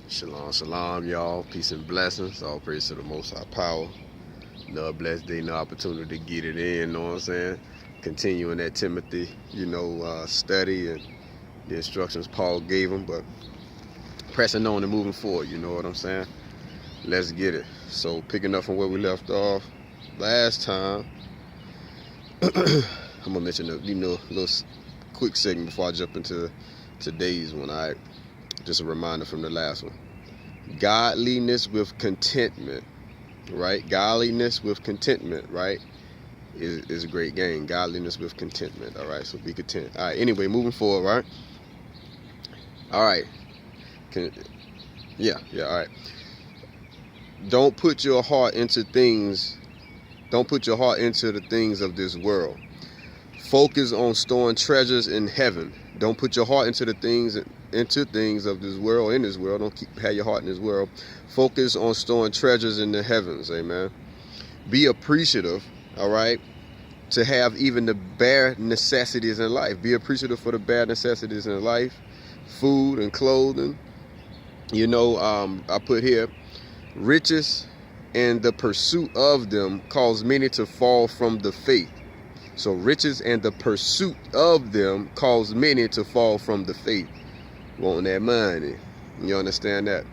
Shalom, shalom, y'all. Peace and blessings. All praise to the Most High Power. Another blessed day, no opportunity to get it in, know what I'm saying? Continuing that TiMOTHY, study and the instructions Paul gave him, but pressing on and moving forward, you know what I'm saying? Let's get it. So, picking up from where we left off last time, I'm going to mention a little quick segment before I jump into today's one, all right? Just a reminder from the last one. Godliness with contentment, right? Godliness with contentment, right? Is a great game. Godliness with contentment, all right? So be content. All right, anyway, moving forward, right? All right. All right. Don't put your heart into the things of this world. Focus on storing treasures in heaven. Don't put your heart into things of this world, in this world. Don't have your heart in this world. Focus on storing treasures in the heavens, amen. Be appreciative, all right, to have even the bare necessities in life. Be appreciative for the bare necessities in life, food and clothing. I put here, riches and the pursuit of them cause many to fall from the faith. So riches and the pursuit of them cause many to fall from the faith. Want that money. You understand that?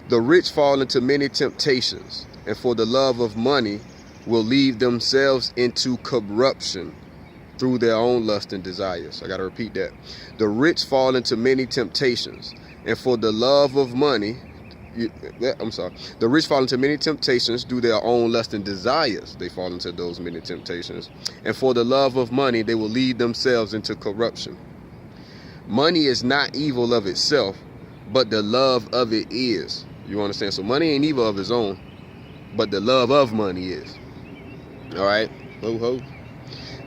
The rich fall into many temptations, and for the love of money will lead themselves into corruption through their own lust and desires. I got to repeat that. The rich fall into many temptations, and for the love of money, the rich fall into many temptations through their own lust and desires. They fall into those many temptations. And for the love of money, they will lead themselves into corruption. Money is not evil of itself, but the love of it is. You understand? So money ain't evil of its own, but the love of money is. All right? Ho.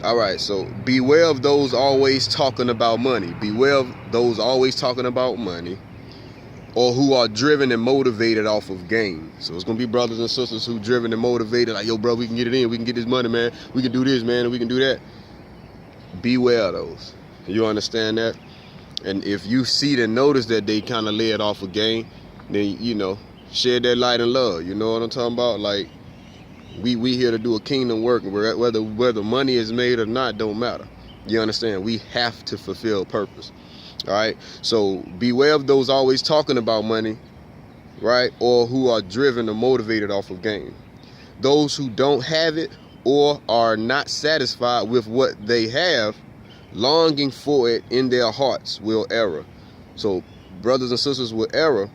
All right, so beware of those always talking about money. Beware of those always talking about money, or who are driven and motivated off of gain. So it's going to be brothers and sisters who driven and motivated, like, yo, bro, we can get it in. We can get this money, man. We can do this, man, and we can do that. Beware of those. You understand that? And if you see and notice that they kind of led off of gain, then, share that light and love. You know what I'm talking about? Like, we here to do a kingdom work. Whether money is made or not, don't matter. You understand? We have to fulfill purpose. All right, so beware of those always talking about money, right? Or who are driven or motivated off of gain. Those who don't have it or are not satisfied with what they have, longing for it in their hearts, will err. So brothers and sisters will err.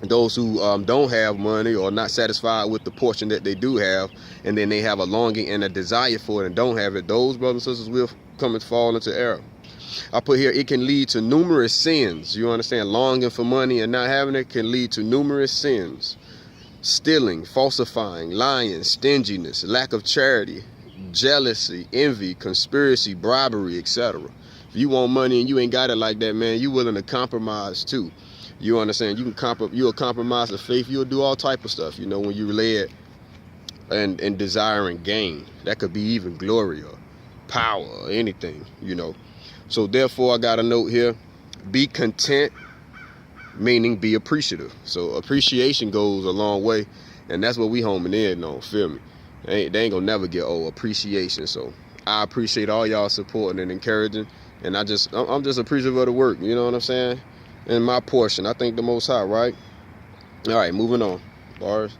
Those who don't have money or not satisfied with the portion that they do have, and then they have a longing and a desire for it and don't have it, those brothers and sisters will come and fall into error. I put here, it can lead to numerous sins. You understand? Longing for money and not having it can lead to numerous sins. Stealing, falsifying, lying, stinginess, lack of charity, jealousy, envy, conspiracy, bribery, etc. If you want money and you ain't got it like that, man, you willing to compromise too. You understand? You'll compromise the faith. You'll do all type of stuff, when you led and desiring gain. That could be even glory or power or anything, So therefore, I got a note here. Be content, meaning be appreciative. So appreciation goes a long way, and that's what we homing in on, feel me? They ain't gonna never get appreciation. So I appreciate all y'all supporting and encouraging, and I'm just appreciative of the work, you know what I'm saying? And my portion, I think the Most High, right? All right, moving on. Bars.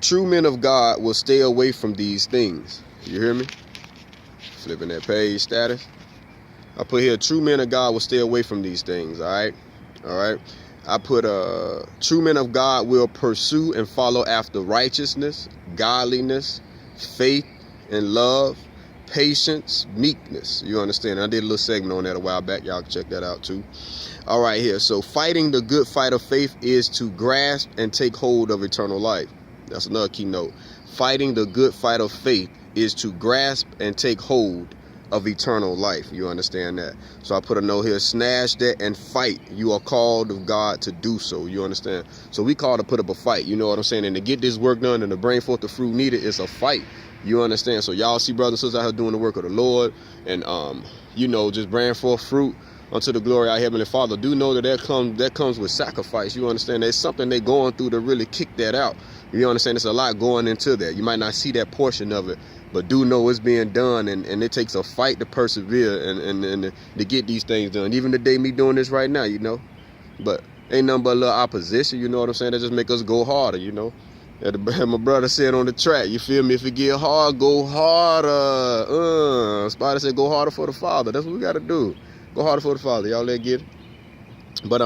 True men of God will stay away from these things. You hear me? Flipping that page status. I put here, true men of God will stay away from these things, all right? I put, true men of God will pursue and follow after righteousness, godliness, faith, and love, patience, meekness. You understand? I did a little segment on that a while back. Y'all can check that out too. All right, here. So fighting the good fight of faith is to grasp and take hold of eternal life. That's another key note. Fighting the good fight of faith is to grasp and take hold of eternal life. You understand that? So I put a note here, snatch that and fight. You are called of God to do so. You understand? So we call to put up a fight. You know what I'm saying? And to get this work done and to bring forth the fruit needed, it's a fight. You understand? So y'all see brothers and sisters out here doing the work of the Lord and, just bringing forth fruit. unto the glory of our Heavenly Father. Do know that comes with sacrifice. You understand? There's something they're going through to really kick that out. You understand? There's a lot going into that. You might not see that portion of it, but do know it's being done, and it takes a fight to persevere and to get these things done. Even today, me doing this right now, you know. But ain't nothing but a little opposition, you know what I'm saying? That just make us go harder, you know. My brother said on the track, you feel me? If it get hard, go harder. Spider said, go harder for the Father. That's what we got to do. Go harder for the Father. Y'all let get it. But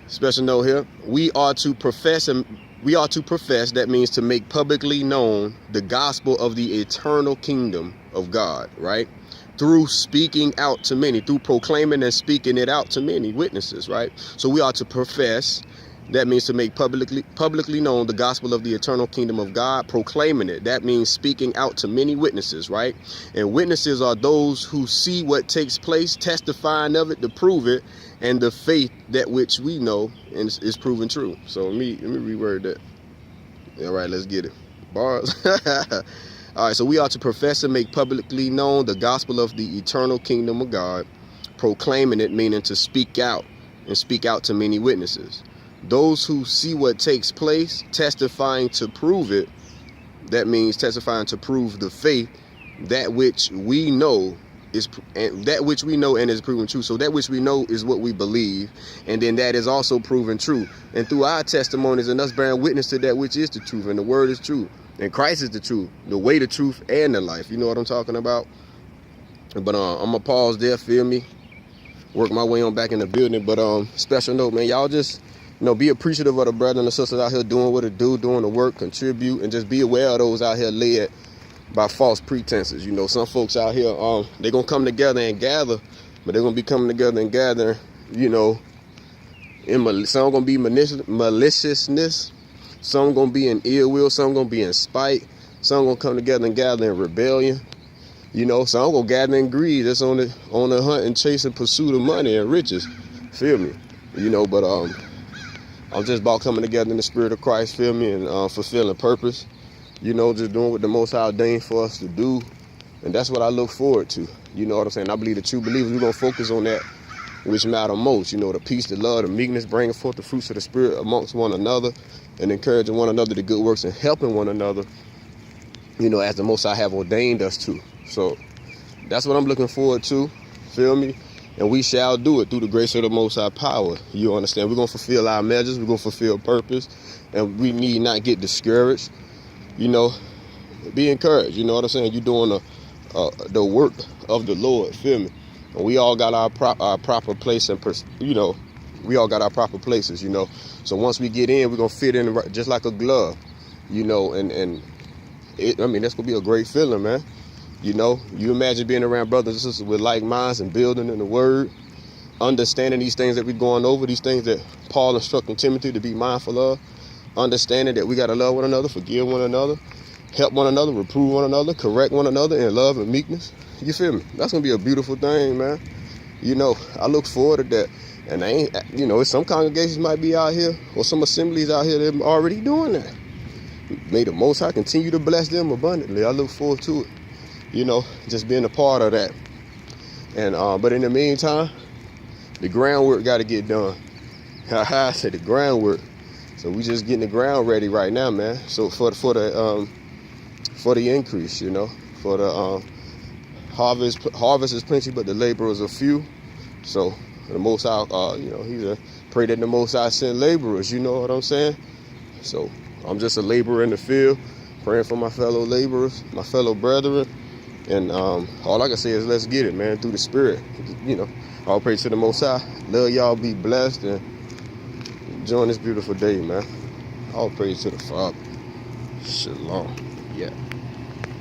special note here, we are to profess. That means to make publicly known the gospel of the eternal kingdom of God, right? Through speaking out to many, through proclaiming and speaking it out to many witnesses, right? So we are to profess. That means to make publicly known the gospel of the eternal kingdom of God, proclaiming it. That means speaking out to many witnesses, right? And witnesses are those who see what takes place, testifying of it to prove it, and the faith that which we know is proven true. So let me reword that. All right, let's get it. Bars. All right, so we are to profess and make publicly known the gospel of the eternal kingdom of God, proclaiming it, meaning to speak out and speak out to many witnesses. Those who see what takes place, testifying to prove it. That means testifying to prove the faith, that which we know is, and that which we know and is proven true. So that which we know is what we believe, and then that is also proven true. And through our testimonies and us bearing witness to that which is the truth, and the word is true, and Christ is the truth, the way, the truth, and the life. You know what I'm talking about? But I'm gonna pause there. Feel me? Work my way on back in the building. But special note, man, y'all just, you know, be appreciative of the brothers and the sisters out here doing what it do, doing the work, contribute, and just be aware of those out here led by false pretenses. You know, some folks out here, they're going to come together and gather, but they're going to be coming together and gathering, you know, some going to be maliciousness, some going to be in ill will, some going to be in spite, some going to come together and gather in rebellion. You know, some going to gather in greed. That's on the hunt and chase and pursuit of money and riches. Feel me? You know, but I'm just about coming together in the spirit of Christ, feel me, and fulfilling purpose. You know, just doing what the Most High ordained for us to do. And that's what I look forward to. You know what I'm saying? I believe the true believers, we're going to focus on that which matter most. You know, the peace, the love, the meekness, bringing forth the fruits of the Spirit amongst one another, and encouraging one another to good works and helping one another, you know, as the Most High have ordained us to. So that's what I'm looking forward to. Feel me? And we shall do it through the grace of the Most High power. You understand? We're going to fulfill our measures. We're going to fulfill purpose. And we need not get discouraged. You know, be encouraged. You know what I'm saying? You're doing the work of the Lord. Feel me? And we all got our proper place. And, you know, we all got our proper places, you know. So once we get in, we're going to fit in just like a glove. You know, and I mean, that's going to be a great feeling, man. You know, you imagine being around brothers and sisters with like minds and building in the word, understanding these things that we're going over, these things that Paul instructed Timothy to be mindful of, understanding that we got to love one another, forgive one another, help one another, reprove one another, correct one another in love and meekness. You feel me? That's going to be a beautiful thing, man. You know, I look forward to that. And I ain't, you know, some congregations might be out here, or some assemblies out here that are already doing that. May the Most High continue to bless them abundantly. I look forward to it. You know, just being a part of that. And but in the meantime, the groundwork got to get done. I said the groundwork. So we just getting the ground ready right now, man. So for the increase, you know, for the harvest is plenty, but the laborers are few. So the Most High, you know, pray that the Most High send laborers. You know what I'm saying? So I'm just a laborer in the field, praying for my fellow laborers, my fellow brethren. And all I can say is let's get it, man, through the Spirit. You know, all praise to the Most High. Love y'all, be blessed, and enjoy this beautiful day, man. All praise to the Father. Shalom. Yeah.